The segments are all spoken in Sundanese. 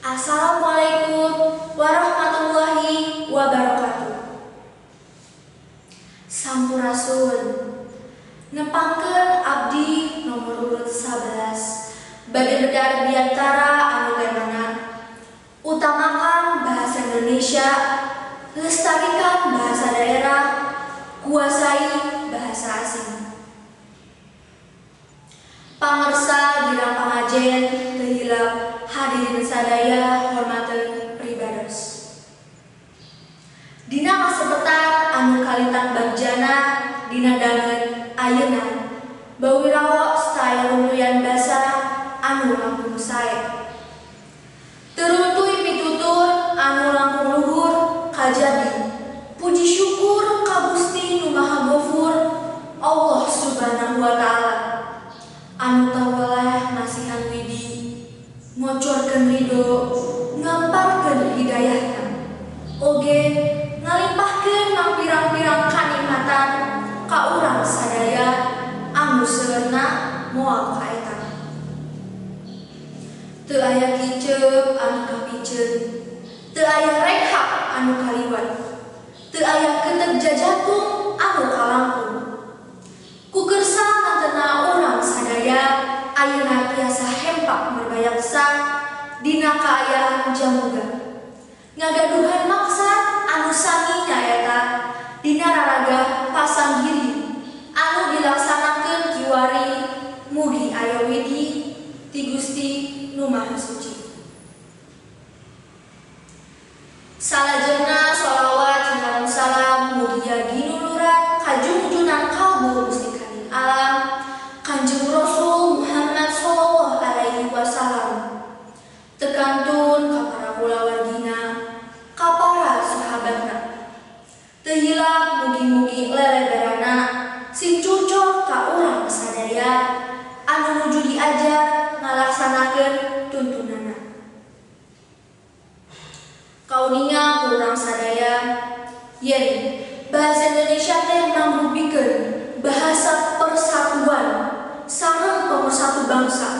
Assalamualaikum warahmatullahi wabarakatuh. Sampurasun nepangkeun abdi nomor urut 11 bade bedar diantara anu lemana utamakan bahasa Indonesia, lestarikan bahasa daerah, kuasai bahasa asing. Pangersa girang pangajen teu hilap hadirin sadaya hormateun pribados. Dina kasepetan anu kalitan bagjana dina dangeun ayeuna bawiraho saya runtuyan basa anu langkung sae. Teruntuy pitutur anu langkung luhur kajadi puji syukur ka Gusti Nu Maha Gofur Allah Subhanahu wa taala anu tawaleh nasihan widi ngocorkeun ridho ngamparkeun hidayahna oge ngalimpahkeun pirang-pirang kanikmatan ka urang sadaya anu seueurna moal ka eta. Teu aya kiceup anu kapiceun, teu aya rekhap anu kaliwat, teu aya keuteg jajatung anu kalangkung. Ku kersa nantena urang sadaya ayeuna tiasa hempak merbayaksa dina kaayaan jamuga. Ngagaduhan maksad anu sami nyaeta dina raraga pasanggiri anu dilaksanakeun kiwari mugi aya widi ti Gusti Nu Maha Suci. Salajengna sholawat sareng salam mugi ginuluran ka junjunan kalbu Gusti Kaning Alam Kanjeng Rasul Muhammad sallallahu alaihi wasallam. Tekantun ka para kulawargina, ka para sahabatna. Teu hilap mugi-mugi leleberana sing cucok ka urang sadaya anu nuju diajar ngalaksanakeun tuntunanna. Kauninga urang sadaya yen bahasa Indonesia teh mangrupikeun bahasa persatuan sareng pemersatu bangsa.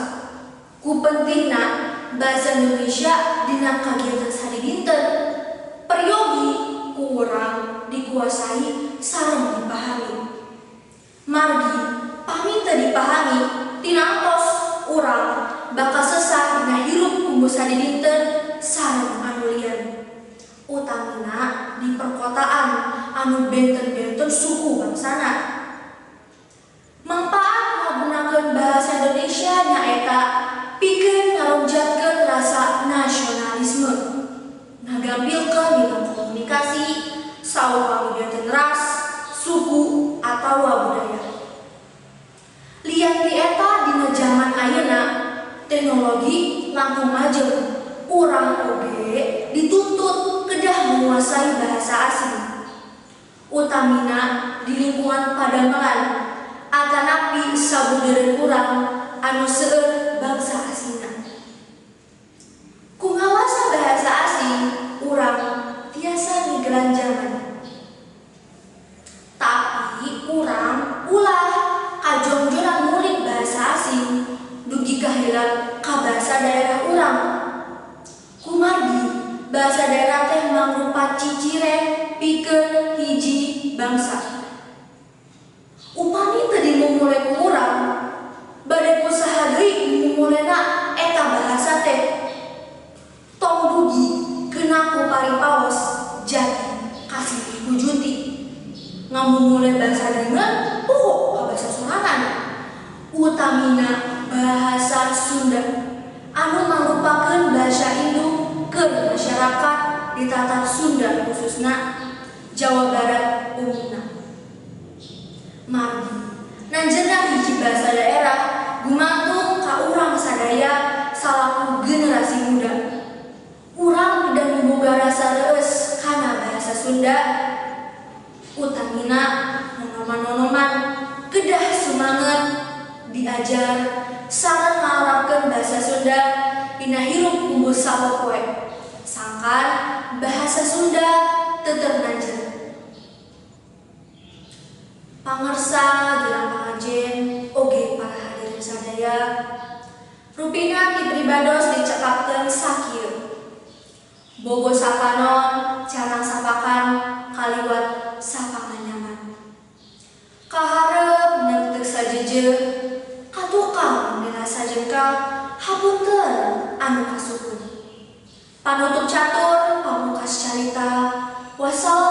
Ku pentingna bahasa Indonesia dina kagiatan sadinten peryogi ku urang dikuasai sareng dipahami. Margi pami teu dipahami tinantos urang bakal sesat dina hirup kumbu sadinten sareng anu lian. Utamina di perkotaan anu benten-benten suku bangsana. Mangpaat ngagunakeun bahasa Indonesia nyaeta pikeun ngarojatkeun rasa nasionalisme, ngagampilkeun dina komunikasi saur pamibenten ras, suku atawa budaya. Lian ti eta dina zaman ayeuna teknologi langkung maju, urang oge dituntut kedah menguasai bahasa asing. Utamina di lingkungan padamelan atanapi sabudeureun urang anu seueur bangsa asingna. Ku ngawasa bahasa asing urang tiasa migran zaman. Tapi urang ulah kajongjoran ngulik bahasa asing dugi kahilang ka bahasa daerah urang. Kumargi bahasa daerah teh mangrupa ciciren pikeun hiji bangsa. Upami teu dimumule ku urang bade kusaha deui mumulena eta bahasa teh tong dugi keuna ku paripaos jati kasih ku juti. Ngamumule bahasa deungeun puguh ka bahasa sorangan. Utamina bahasa Sunda anu mangrupakeun bahasa induk keur masyarakat di tatanan Sunda khususna Jawa Barat umumna. Margi nanjeunna hiji bahasa daerah gumantung ka urang sadaya salaku generasi muda. Urang kedah miboga rasa reueus kana bahasa Sunda. Utamina nonoman-nonoman kedah semangat diajar sareng ngarapkeun bahasa Sunda dina hirup kumbu sapopoe. Sangkan bahasa Sunda teu nanjeun. Pangersa girang pangajen oge para hadirin sadaya rupina ti pribados dicekapkeun sakieu. Bogo sapanon, carang sapakan, kaliwat sapangan nyaman. Kaharep nenteg sajeje, katukang dina sajengkang, hapunten anu kasukun. Panutup catur, pamungkas carita, wassalam.